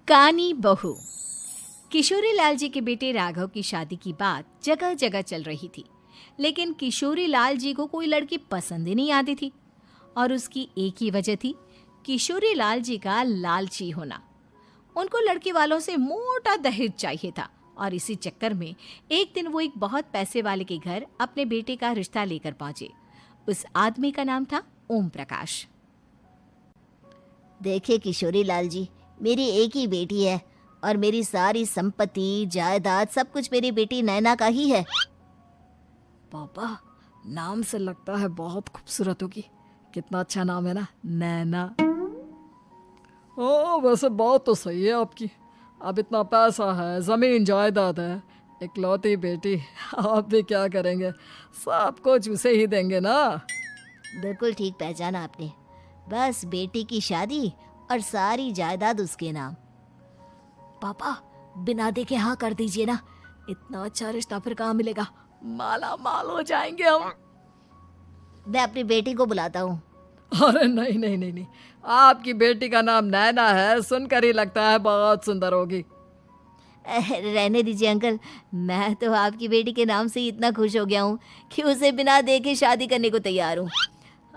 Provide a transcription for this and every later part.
कानी बहू। किशोरी लाल जी के बेटे राघव की शादी की बात जगह जगह चल रही थी, लेकिन किशोरी लाल जी को कोई लड़की पसंद ही नहीं आती थी। और उसकी एक ही वजह थी, किशोरी लाल जी का लालची होना। उनको लड़की वालों से मोटा दहेज चाहिए था और इसी चक्कर में एक दिन वो एक बहुत पैसे वाले के घर अपने बेटे का रिश्ता लेकर पहुंचे। उस आदमी का नाम था ओम प्रकाश। देखिए किशोरी लाल जी, मेरी एक ही बेटी है और मेरी सारी संपत्ति जायदाद सब कुछ मेरी बेटी नैना का ही है। पापा, नाम से लगता है बहुत खूबसूरत होगी। कितना अच्छा नाम है ना, नैना। ओ, वैसे बात तो सही है आपकी। अब इतना पैसा है, जमीन जायदाद है, इकलौती बेटी, आप भी क्या करेंगे? सब कुछ उसे ही देंगे ना। बिल्कुल ठीक पहचाना आपने। बस बेटी की शादी और सारी जायदाद उसके नाम। पापा, बिना देखे हाँ कर दीजिए ना। इतना अच्छा रिश्ता फिर कहाँ मिलेगा? माला माल हो जाएंगे हम। मैं अपनी बेटी को बुलाता हूँ। अरे नहीं नहीं नहीं नहीं, आपकी बेटी का नाम नैना है, सुनकर ही लगता है बहुत सुंदर होगी। रहने दीजिए अंकल, मैं तो आपकी बेटी के नाम से ही इतना खुश हो गया हूँ कि उसे बिना देखे शादी करने को तैयार हूँ।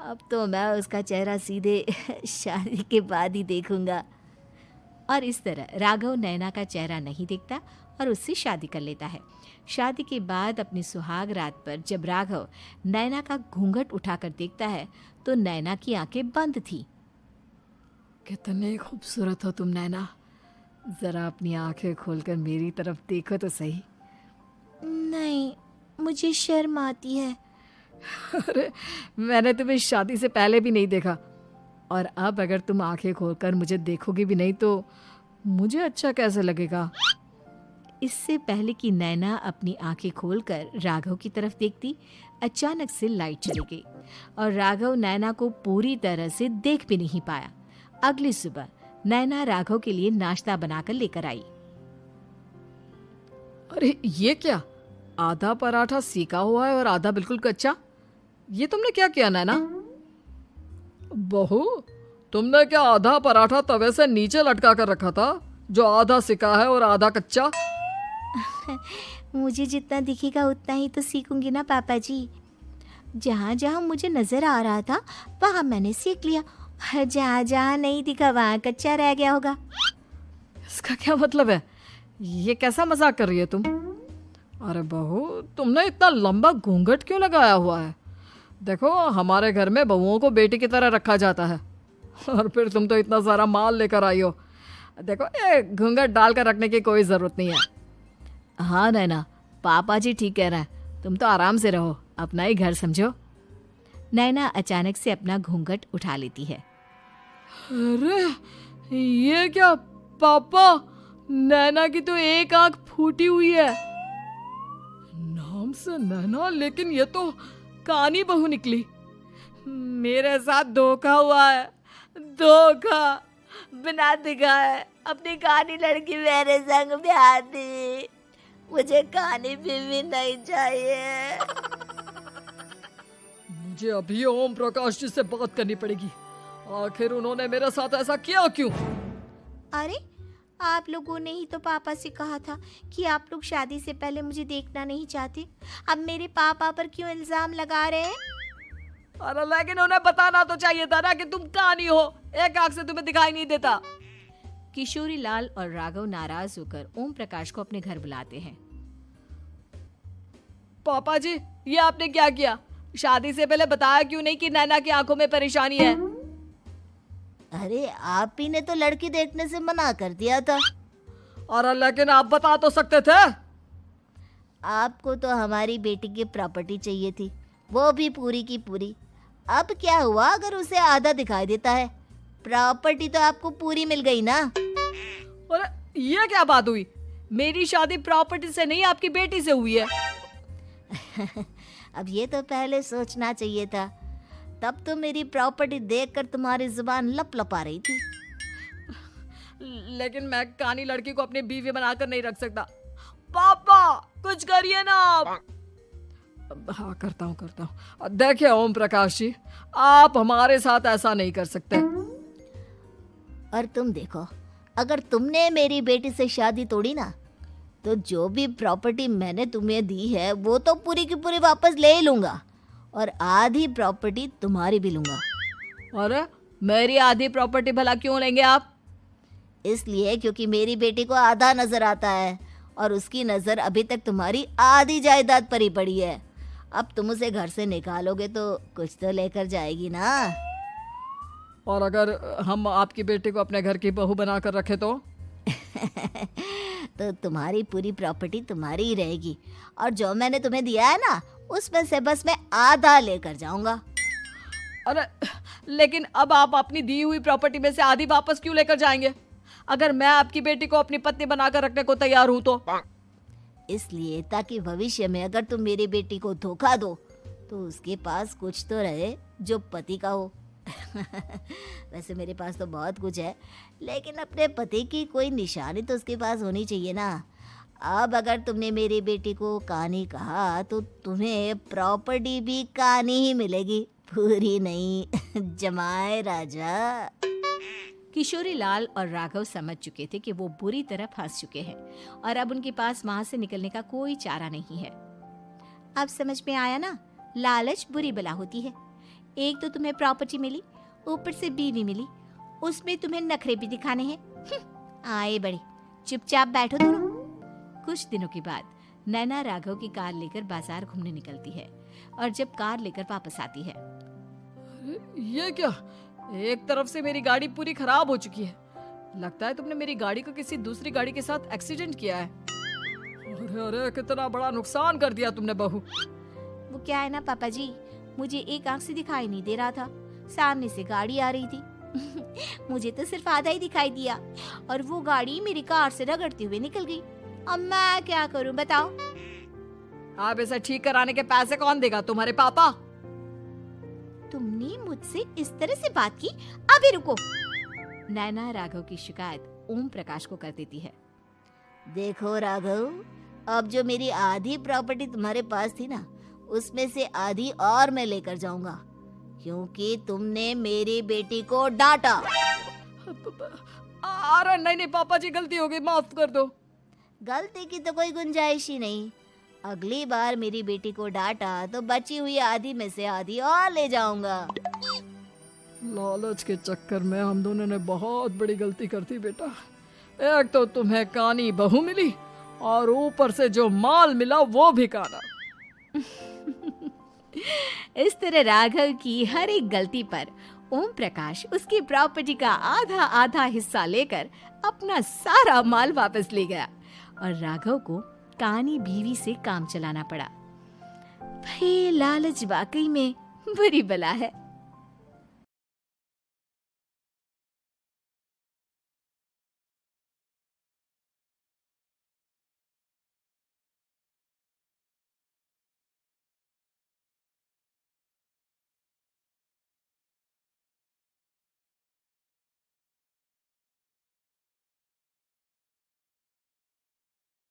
अब तो मैं उसका चेहरा सीधे शादी के बाद ही देखूंगा। और इस तरह राघव नैना का चेहरा नहीं देखता और उससे शादी कर लेता है। शादी के बाद अपनी सुहाग रात पर जब राघव नैना का घूंघट उठाकर देखता है तो नैना की आंखें बंद थी। कितनी खूबसूरत हो तुम नैना, जरा अपनी आंखें खोलकर मेरी तरफ देखो तो सही। नहीं, मुझे शर्म आती है। अरे, मैंने तुम्हें शादी से पहले भी नहीं देखा, और अब अगर तुम आंखें खोलकर मुझे देखोगी भी नहीं तो मुझे अच्छा कैसे लगेगा? इससे पहले कि नैना अपनी आंखें खोलकर राघव की तरफ देखती, अचानक से लाइट चली गई और राघव नैना को पूरी तरह से देख भी नहीं पाया। अगली सुबह नैना राघव के लिए नाश्ता बनाकर लेकर आई। अरे ये क्या, आधा पराठा सेका हुआ है और आधा बिल्कुल कच्चा। ये तुमने क्या किया नैना? बहू, तुमने क्या आधा पराठा तवे से नीचे लटका कर रखा था, जो आधा सेका है और आधा कच्चा? मुझे जितना दिखेगा उतना ही तो सीखूंगी ना पापा जी। जहाँ जहाँ मुझे नजर आ रहा था वहाँ मैंने सीख लिया, जहाँ जहाँ नहीं दिखा वहाँ कच्चा रह गया होगा। इसका क्या मतलब है? ये कैसा मजाक कर रही है तुम? अरे बहू, तुमने इतना लंबा घूंघट क्यों लगाया हुआ है? देखो, हमारे घर में बहुओं को बेटी की तरह रखा जाता है, और फिर तुम तो इतना सारा माल लेकर आई हो। देखो, ये घूंघट डालकर रखने की कोई ज़रूरत नहीं है। हाँ नैना, पापा जी ठीक कह रहे हैं, तुम तो आराम से रहो, अपना ही घर समझो। नैना अचानक से अपना घूंघट उठा लेती है। अरे ये क्या पापा, नैना की तो एक आंख फूटी हुई है। नाम से नैना, लेकिन ये तो कानी बहू निकली। मेरे साथ धोखा हुआ है, धोखा। बिना दिखाए अपनी कानी लड़की मेरे संग ब्याह दी। मुझे कानी बीवी नहीं चाहिए। मुझे अभी ओम प्रकाश जी से बात करनी पड़ेगी। आखिर उन्होंने मेरे साथ ऐसा किया क्यों? अरे, आप लोगों ने ही तो पापा से कहा था कि आप लोग शादी से पहले मुझे देखना नहीं चाहते। अब मेरे पापा पर क्यों इल्जाम लगा रहे हैं? अरे लेकिन उन्हें बताना तो चाहिए था ना कि तुम कानी हो, एक आंख से तुम्हें दिखाई नहीं देता। किशोरी लाल और राघव नाराज होकर ओम प्रकाश को अपने घर बुलाते हैं। पापा जी, ये आपने क्या किया? शादी से पहले बताया क्यों नहीं कि नैना की आंखों में परेशानी है? अरे, आप ही ने तो लड़की देखने से मना कर दिया था। और लेकिन आप बता तो सकते थे। आपको तो हमारी बेटी की प्रॉपर्टी चाहिए थी, वो भी पूरी की पूरी। अब क्या हुआ अगर उसे आधा दिखाई देता है? प्रॉपर्टी तो आपको पूरी मिल गई ना। अरे ये क्या बात हुई? मेरी शादी प्रॉपर्टी से नहीं, आपकी बेटी से हुई है। अब ये तो पहले सोचना चाहिए था, तब तो मेरी प्रॉपर्टी देखकर तुम्हारी जुबान लप लपा रही थी। लेकिन मैं कानी लड़की को अपनी बीवी बनाकर नहीं रख सकता। पापा, कुछ करिए ना आप। हाँ, करता हूँ। देखिए ओम प्रकाश जी, आप हमारे साथ ऐसा नहीं कर सकते। और तुम देखो, अगर तुमने मेरी बेटी से शादी तोड़ी ना, तो जो भी प्रॉपर्टी मैंने तुम्हें दी है वो तो पूरी की पूरी वापस ले ही लूँगा, और आधी प्रॉपर्टी तुम्हारी भी लूँगा। अरे मेरी आधी प्रॉपर्टी भला क्यों लेंगे आप? इसलिए क्योंकि मेरी बेटी को आधा नजर आता है और उसकी नज़र अभी तक तुम्हारी आधी जायदाद पर ही पड़ी है। अब तुम उसे घर से निकालोगे तो कुछ तो लेकर जाएगी ना। और अगर हम आपकी बेटी को अपने घर की बहू बना कर रखे तो? तो तुम्हारी पूरी प्रॉपर्टी तुम्हारी ही रहेगी, और जो मैंने तुम्हें दिया है ना, उसमें से बस मैं आधा लेकर जाऊंगा। अरे लेकिन अब आप अपनी दी हुई प्रॉपर्टी में से आधी वापस क्यों लेकर जाएंगे? अगर मैं आपकी बेटी को अपनी पत्नी बनाकर रखने को तैयार हूं तो? इसलिए ताकि भविष्य में अगर तुम मेरी बेटी को धोखा दो तो उसके पास कुछ तो रहे जो पति का हो। वैसे मेरे पास तो बहुत कुछ है, लेकिन अपने पति की कोई निशानी तो उसके पास होनी चाहिए ना। अब अगर तुमने मेरी बेटी को कानी कहा तो तुम्हें प्रॉपर्टी भी कानी ही मिलेगी, पूरी नहीं। जमाए राजा। किशोरी लाल और राघव समझ चुके थे कि वो बुरी तरह फंस चुके हैं और अब उनके पास वहां से निकलने का कोई चारा नहीं है। अब समझ में आया ना, लालच बुरी बला होती है। एक तो तुम्हें प्रॉपर्टी मिली, ऊपर से बीवी मिली, उसमें तुम्हें नखरे भी दिखाने हैं। आए बड़े, चुपचाप बैठो दोनों। कुछ दिनों के बाद नैना राघव की कार लेकर बाजार घूमने निकलती है और जब कार लेकर वापस आती है, ये क्या? एक तरफ से मेरी गाड़ी पूरी खराब हो चुकी है। लगता है तुमने मेरी गाड़ी को किसी दूसरी गाड़ी के साथ एक्सीडेंट किया है। अरे अरे कितना बड़ा नुकसान कर दिया तुमने बहू। वो क्या है ना पापा जी, मुझे एक आंख से दिखाई नहीं दे रहा था, सामने से गाड़ी आ रही थी। मुझे तो सिर्फ आधा ही दिखाई दिया और वो गाड़ी मेरी कार से रगड़ते हुए निकल गई। अब मैं क्या करूं बताओ? आप इसे ठीक कराने के पैसे कौन देगा? तुम्हारे पापा? तुमने मुझसे इस तरह से बात की? अभी रुको। नैना राघव की शिकायत ओम प्रकाश को कर देती है। देखो राघव, अब जो मेरी आधी प्रॉपर्टी तुम्हारे पास थी ना, उसमें से आधी और मैं लेकर जाऊंगा, क्योंकि तुमने मेरी बेटी को डांटा। अरे नहीं नहीं पापा जी, गलती हो गई, माफ कर दो। गलती की तो कोई गुंजाइश ही नहीं। अगली बार मेरी बेटी को डांटा तो बची हुई आधी में से आधी और ले जाऊंगा। लालच के चक्कर में हम दोनों ने बहुत बड़ी गलती कर दी बेटा। एक तो तुम्हें कानी बहू मिली और ऊपर से जो माल मिला वो भी काना। इस तरह राघव की हर एक गलती पर ओम प्रकाश उसकी प्रॉपर्टी का आधा आधा हिस्सा लेकर अपना सारा माल वापस ले गया और राघव को कानी बीवी से काम चलाना पड़ा। भाई लालच वाकई में बुरी बला है।